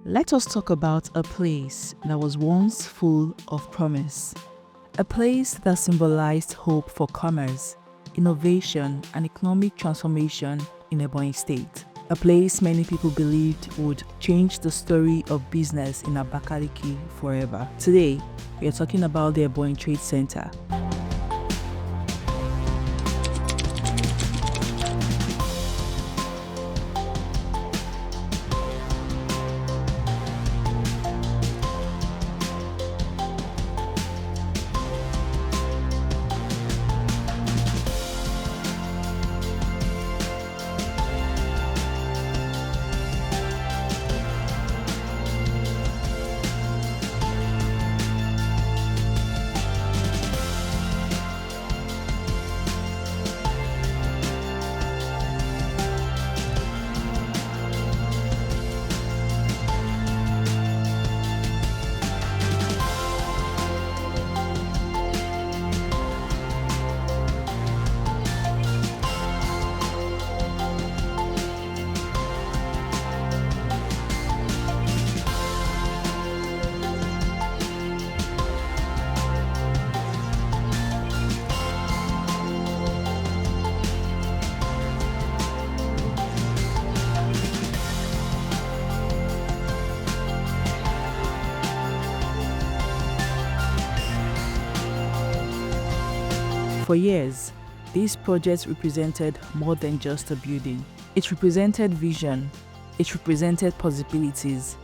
Let us talk about a place that was once full of promise. A place that symbolized hope for commerce, innovation, and economic transformation in Ebonyi State. A place many people believed would change the story of business in Abakaliki forever. Today, we are talking about the Ebonyi Trade Centre. For years, these projects represented more than just a building. It represented vision, it represented possibilities,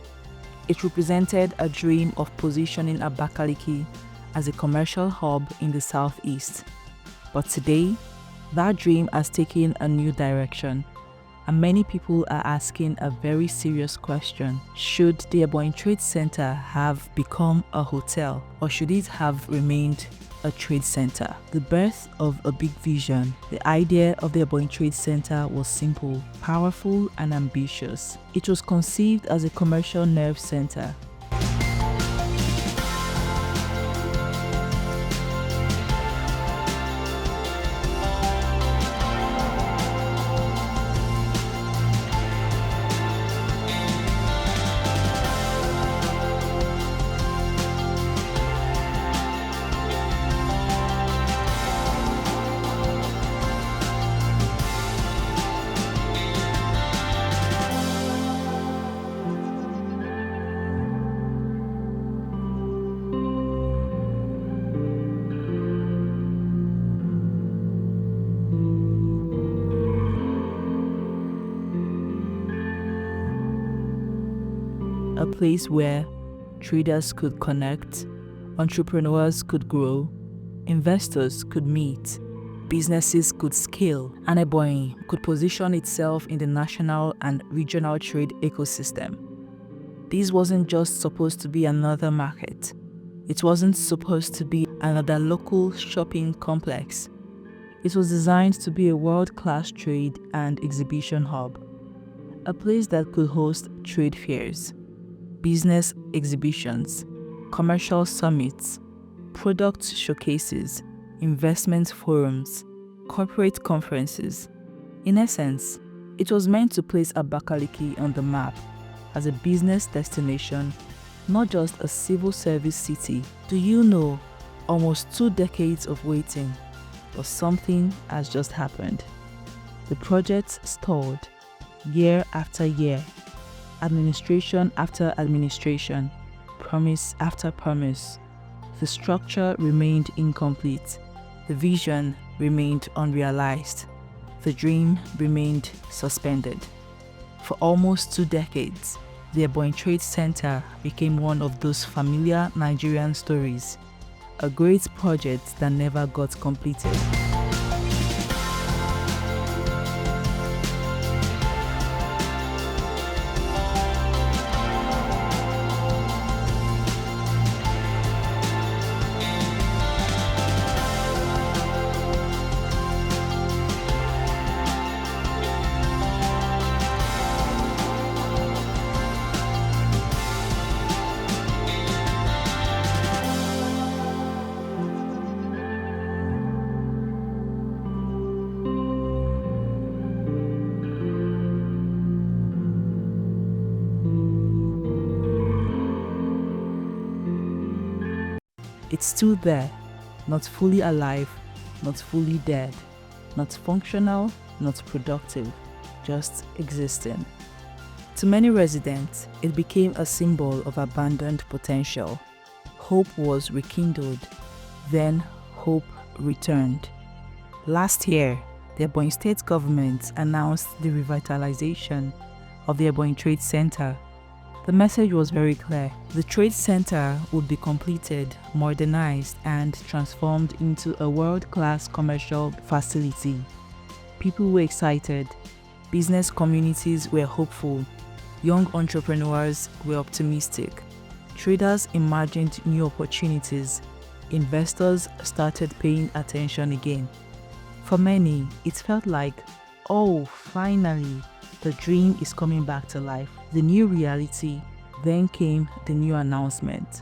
it represented a dream of positioning Abakaliki as a commercial hub in the southeast. But today, that dream has taken a new direction, and many people are asking a very serious question. Should the Ebonyi Trade Centre have become a hotel, or should it have remained a trade center? The birth of a big vision. The idea of the Ebonyi Trade Centre was simple, powerful, and ambitious. It was conceived as a commercial nerve center. A place where traders could connect, entrepreneurs could grow, investors could meet, businesses could scale, and Ebonyi could position itself in the national and regional trade ecosystem. This wasn't just supposed to be another market. It wasn't supposed to be another local shopping complex. It was designed to be a world-class trade and exhibition hub, a place that could host trade fairs, business exhibitions, commercial summits, product showcases, investment forums, corporate conferences. In essence, it was meant to place Abakaliki on the map as a business destination, not just a civil service city. Do you know, almost 2 decades of waiting, but something has just happened. The project stalled year after year, administration after administration, promise after promise. The structure remained incomplete. The vision remained unrealized. The dream remained suspended. For almost 2 decades, the Ebonyi Trade Centre became one of those familiar Nigerian stories, a great project that never got completed. It stood there, not fully alive, not fully dead, not functional, not productive, just existing. To many residents, it became a symbol of abandoned potential. Hope was rekindled, then hope returned. Last year, the Ebonyi State government announced the revitalization of the Ebonyi Trade Centre. The message was very clear. The Trade Centre would be completed, modernized, and transformed into a world-class commercial facility. People were excited. Business communities were hopeful. Young entrepreneurs were optimistic. Traders imagined new opportunities. Investors started paying attention again. For many, it felt like, oh, finally, the dream is coming back to life. The new reality. Then came the new announcement.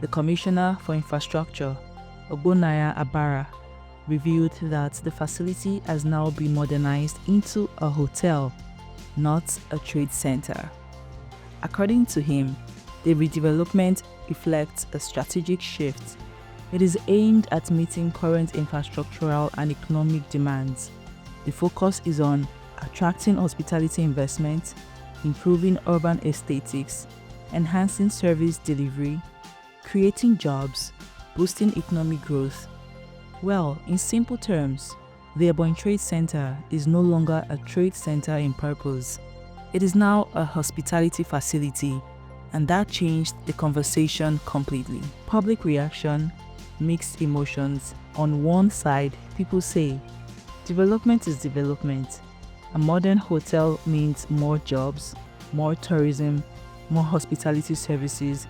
The Commissioner for Infrastructure, Ogbonnaya Abara, revealed that the facility has now been modernized into a hotel, not a trade center. According to him, the redevelopment reflects a strategic shift. It is aimed at meeting current infrastructural and economic demands. The focus is on attracting hospitality investment, improving urban aesthetics, enhancing service delivery, creating jobs, boosting economic growth. Well, in simple terms, the Ebonyi Trade Centre is no longer a trade centre in purpose. It is now a hospitality facility, and that changed the conversation completely. Public reaction, mixed emotions. On one side, people say, development is development. A modern hotel means more jobs, more tourism, more hospitality services,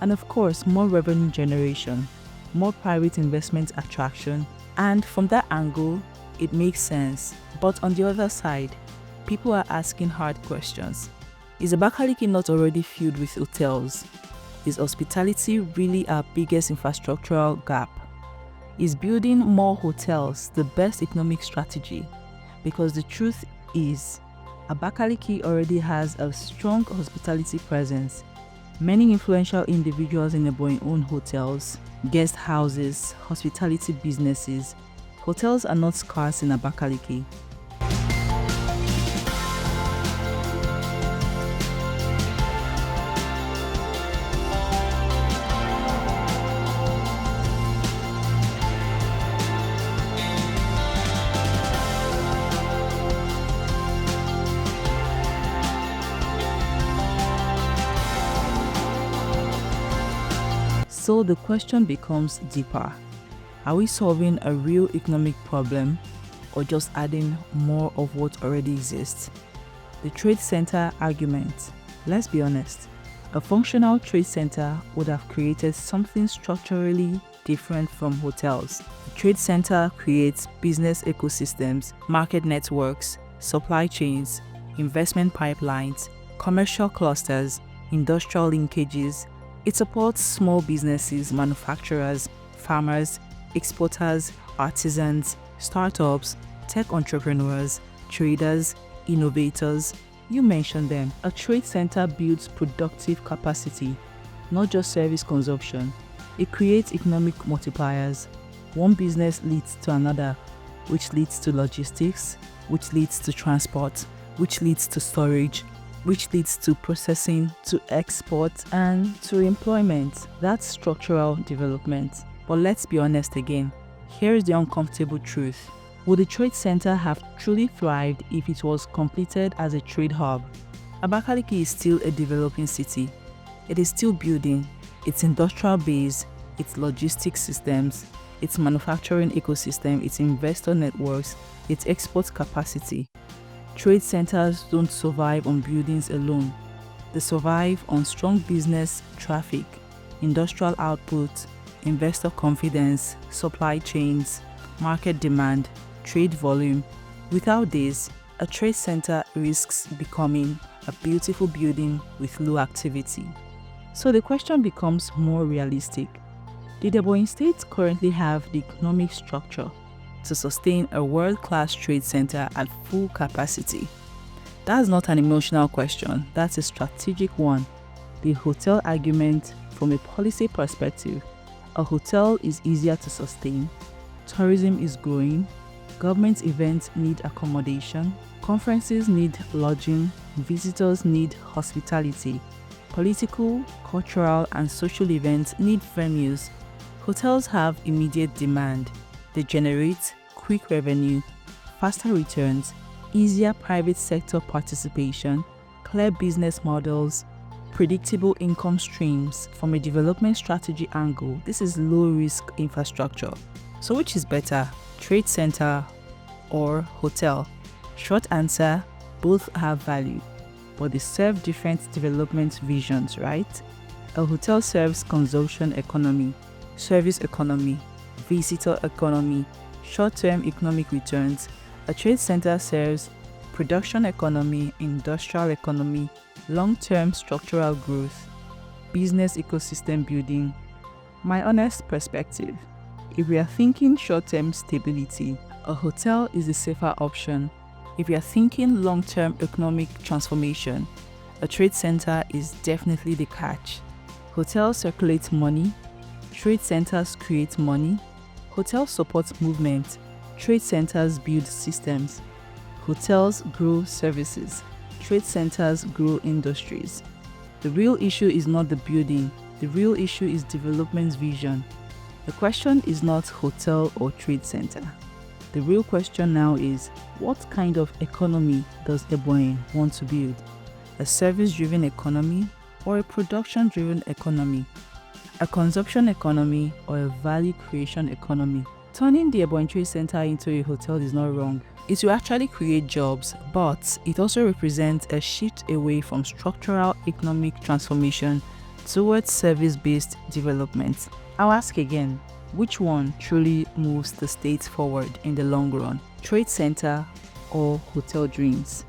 and of course, more revenue generation, more private investment attraction. And from that angle, it makes sense. But on the other side, people are asking hard questions. Is Abakaliki not already filled with hotels? Is hospitality really our biggest infrastructural gap? Is building more hotels the best economic strategy? Because the truth is, Abakaliki already has a strong hospitality presence. Many influential individuals in Ebonyi own hotels, guest houses, hospitality businesses. Hotels are not scarce in Abakaliki. So the question becomes deeper. Are we solving a real economic problem or just adding more of what already exists? The trade center argument. Let's be honest. A functional trade center would have created something structurally different from hotels. The trade center creates business ecosystems, market networks, supply chains, investment pipelines, commercial clusters, industrial linkages. It supports small businesses, manufacturers, farmers, exporters, artisans, startups, tech entrepreneurs, traders, innovators. You mentioned them. A trade center builds productive capacity, not just service consumption. It creates economic multipliers. One business leads to another, which leads to logistics, which leads to transport, which leads to storage, which leads to processing, to export, and to employment. That's structural development. But let's be honest again. Here is the uncomfortable truth. Would the trade center have truly thrived if it was completed as a trade hub? Abakaliki is still a developing city. It is still building its industrial base, its logistics systems, its manufacturing ecosystem, its investor networks, its export capacity. Trade centers don't survive on buildings alone. They survive on strong business traffic, industrial output, investor confidence, supply chains, market demand, trade volume. Without this, a trade center risks becoming a beautiful building with low activity. So the question becomes more realistic. Did Ebonyi State currently have the economic structure to sustain a world-class trade center at full capacity? That's not an emotional question, that's a strategic one. The hotel argument, from a policy perspective, A hotel is easier to sustain. Tourism is growing. Government events need accommodation. Conferences need lodging. Visitors need hospitality. Political, cultural, and social events need venues. Hotels have immediate demand. They generate quick revenue, faster returns, easier private sector participation, clear business models, predictable income streams. From a development strategy angle, this is low-risk infrastructure. So which is better, trade center or hotel? Short answer, both have value, but they serve different development visions, right? A hotel serves consumption economy, service economy, visitor economy, short-term economic returns. A trade center serves production economy, industrial economy, long-term structural growth, business ecosystem building. My honest perspective, if we are thinking short-term stability, a hotel is the safer option. If we are thinking long-term economic transformation, a trade center is definitely the catch. Hotels circulate money, trade centers create money. Hotels support movement, trade centers build systems. Hotels grow services, trade centers grow industries. The real issue is not the building, the real issue is development vision. The question is not hotel or trade center. The real question now is, what kind of economy does Ebonyi want to build? A service-driven economy or a production-driven economy? A consumption economy or a value creation economy? Turning the Ebonyi Trade Centre into a hotel is not wrong. It will actually create jobs, but it also represents a shift away from structural economic transformation towards service-based development. I'll ask again, which one truly moves the state forward in the long run? Trade center or hotel dreams?